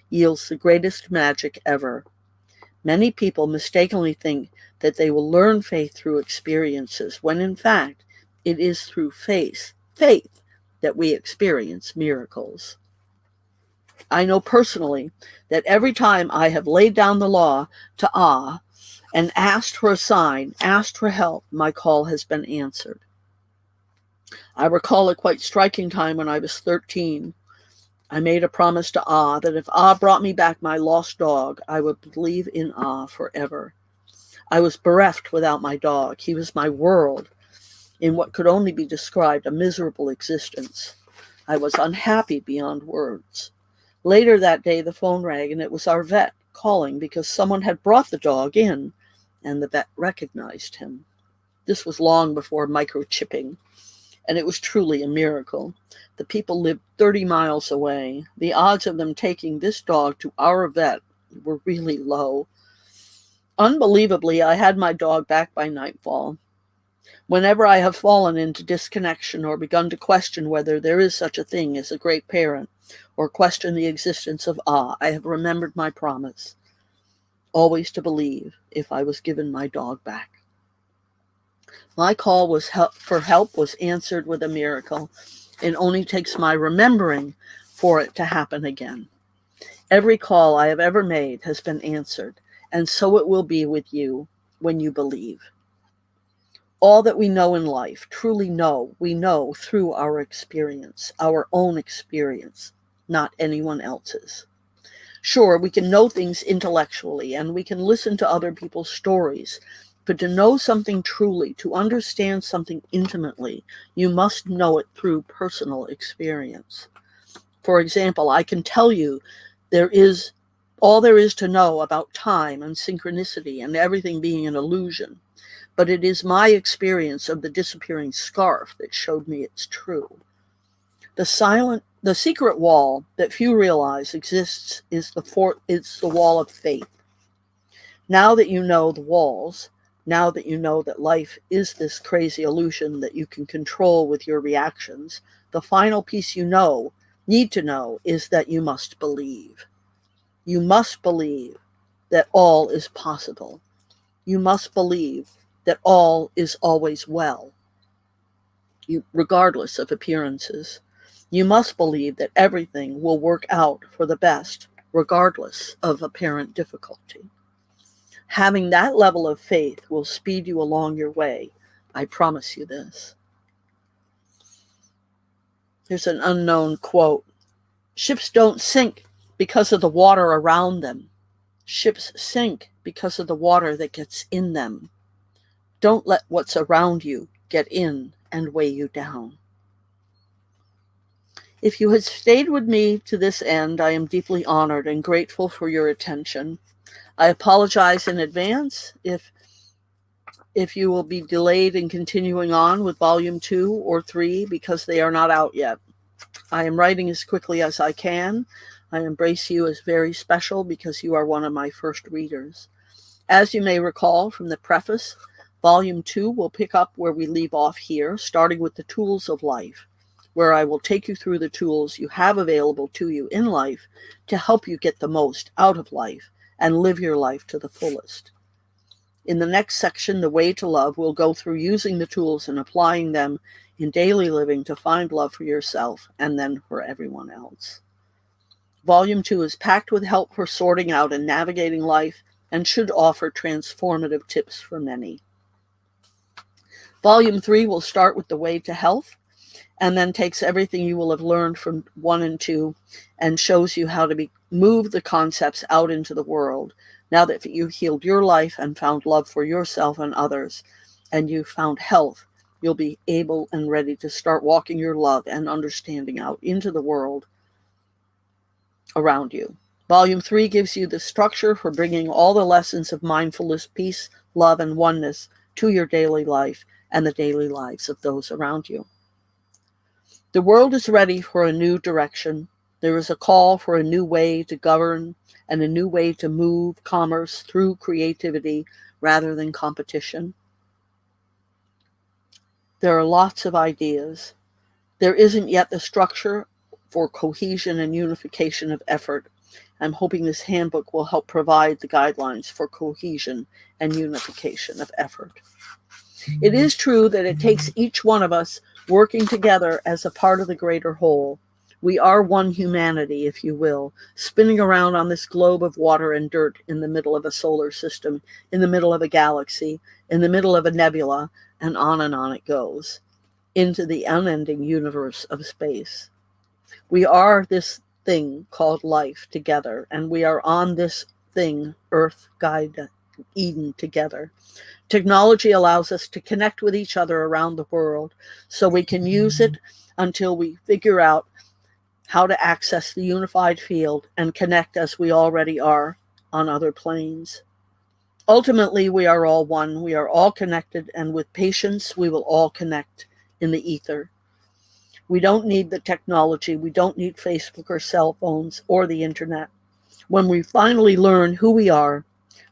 [SPEAKER 1] yields the greatest magic ever. Many people mistakenly think that they will learn faith through experiences, when in fact, it is through faith that we experience miracles. I know personally that every time I have laid down the law to and asked for a sign, asked for help, my call has been answered. I recall a quite striking time when I was 13. I made a promise to that if brought me back my lost dog, I would believe in forever. I was bereft without my dog. He was my world, in what could only be described a miserable existence. I was unhappy beyond words. Later that day, the phone rang, and it was our vet calling because someone had brought the dog in, and the vet recognized him. This was long before microchipping, and it was truly a miracle. The people lived 30 miles away. The odds of them taking this dog to our vet were really low. Unbelievably, I had my dog back by nightfall. Whenever I have fallen into disconnection or begun to question whether there is such a thing as a great parent, or question the existence of I have remembered my promise, always to believe if I was given my dog back. My call for help was answered with a miracle. It only takes my remembering for it to happen again. Every call I have ever made has been answered, and so it will be with you when you believe. All that we know in life, truly know, we know through our experience, our own experience, not anyone else's. Sure, we can know things intellectually, and we can listen to other people's stories, but to know something truly, to understand something intimately, you must know it through personal experience. For example, I can tell you all there is to know about time and synchronicity and everything being an illusion. But it is my experience of the disappearing scarf that showed me it's true. The secret wall that few realize exists is the wall of faith. Now that you know the walls, now that you know that life is this crazy illusion that you can control with your reactions, the final piece you need to know is that you must believe. You must believe that all is possible. You must believe that all is always well, regardless of appearances. You must believe that everything will work out for the best, regardless of apparent difficulty. Having that level of faith will speed you along your way. I promise you this. Here's an unknown quote. Ships don't sink because of the water around them. Ships sink because of the water that gets in them. Don't let what's around you get in and weigh you down. If you had stayed with me to this end, I am deeply honored and grateful for your attention. I apologize in advance if you will be delayed in continuing on with volume 2 or 3 because they are not out yet. I am writing as quickly as I can. I embrace you as very special because you are one of my first readers. As you may recall from the preface, volume 2 will pick up where we leave off here, starting with the tools of life, where I will take you through the tools you have available to you in life to help you get the most out of life and live your life to the fullest. In the next section, The Way to Love, we'll go through using the tools and applying them in daily living to find love for yourself and then for everyone else. Volume 2 is packed with help for sorting out and navigating life and should offer transformative tips for many. Volume 3 will start with The Way to Health and then takes everything you will have learned from 1 and 2 and shows you how to move the concepts out into the world now that you've healed your life and found love for yourself and others, and you've found health. You'll be able and ready to start walking your love and understanding out into the world around you. Volume 3 gives you the structure for bringing all the lessons of mindfulness, peace, love, and oneness to your daily life and the daily lives of those around you. The world is ready for a new direction. There is a call for a new way to govern and a new way to move commerce through creativity rather than competition. There are lots of ideas. There isn't yet the structure for cohesion and unification of effort. I'm hoping this handbook will help provide the guidelines for cohesion and unification of effort. It is true that it takes each one of us working together as a part of the greater whole. We are one humanity, if you will, spinning around on this globe of water and dirt in the middle of a solar system, in the middle of a galaxy, in the middle of a nebula, and on it goes, into the unending universe of space. We are this thing called life together, and we are on this thing, Earth, Guide, Eden, together. Technology allows us to connect with each other around the world, so we can use it until we figure out how to access the unified field and connect as we already are on other planes. Ultimately, we are all one. We are all connected, and with patience, we will all connect in the ether. We don't need the technology. We don't need Facebook or cell phones or the internet. When we finally learn who we are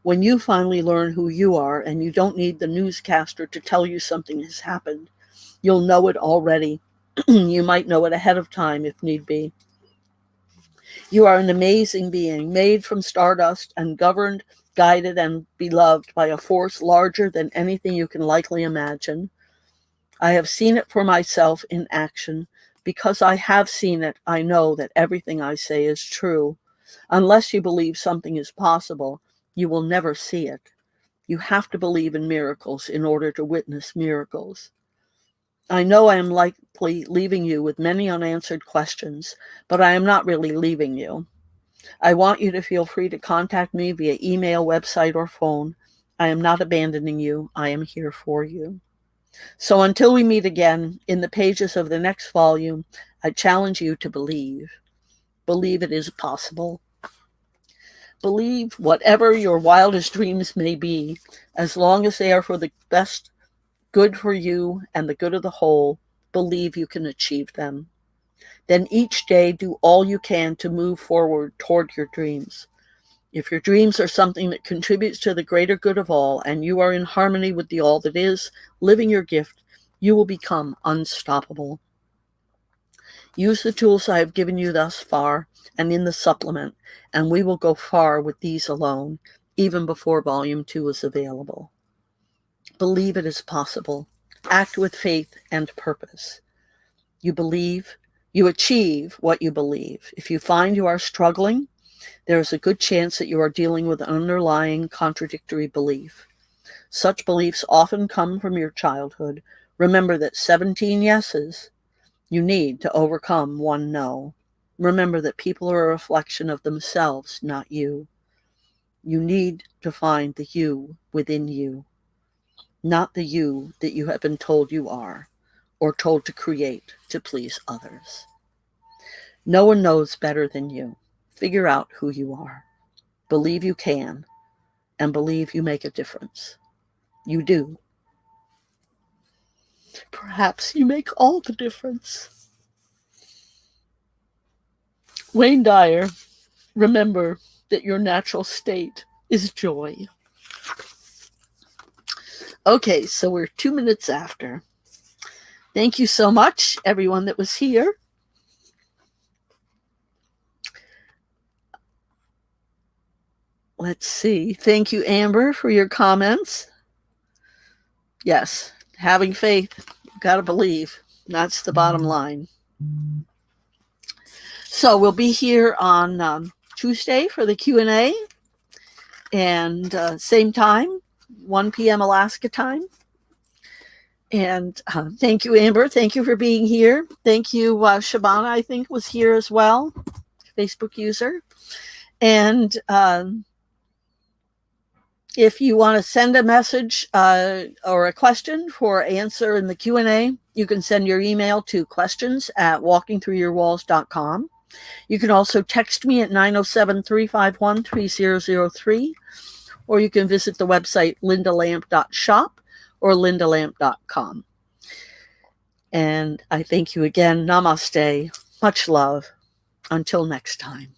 [SPEAKER 1] When you finally learn who you are and you don't need the newscaster to tell you something has happened, you'll know it already. You might know it ahead of time if need be. You are an amazing being, made from stardust and governed, guided, and beloved by a force larger than anything you can likely imagine. I have seen it for myself in action. Because I have seen it, I know that everything I say is true. Unless you believe something is possible, you will never see it. You have to believe in miracles in order to witness miracles. I know I am likely leaving you with many unanswered questions, but I am not really leaving you. I want you to feel free to contact me via email, website, or phone. I am not abandoning you. I am here for you. So until we meet again, in the pages of the next volume, I challenge you to believe. Believe it is possible. Believe whatever your wildest dreams may be, as long as they are for the best good for you and the good of the whole, believe you can achieve them. Then each day do all you can to move forward toward your dreams. If your dreams are something that contributes to the greater good of all, and you are in harmony with the all that is, living your gift, you will become unstoppable. Use the tools I have given you thus far and in the supplement, and we will go far with these alone, even before Volume 2 is available. Believe it is possible. Act with faith and purpose. You believe, you achieve what you believe. If you find you are struggling, there is a good chance that you are dealing with an underlying contradictory belief. Such beliefs often come from your childhood. Remember that 17 yeses you need to overcome one no. Remember that people are a reflection of themselves, not you. You need to find the you within you, not the you that you have been told you are, or told to create to please others. No one knows better than you. Figure out who you are. Believe you can, and believe you make a difference. You do. Perhaps you make all the difference. Wayne Dyer, remember that your natural state is joy. Okay, so we're 2 minutes after. Thank you so much, everyone that was here. Let's see. Thank you, Amber, for your comments. Yes, having faith, you've got to believe. That's the bottom line. So we'll be here on Tuesday for the Q&A, and same time, 1 p.m. Alaska time. And thank you, Amber. Thank you for being here. Thank you, Shabana, I think, was here as well, Facebook user. And if you want to send a message or a question for answer in the Q&A, you can send your email to questions@walkingthroughyourwalls.com. You can also text me at 907-351-3003, or you can visit the website lindalamp.shop or lindalamp.com. And I thank you again. Namaste. Much love. Until next time.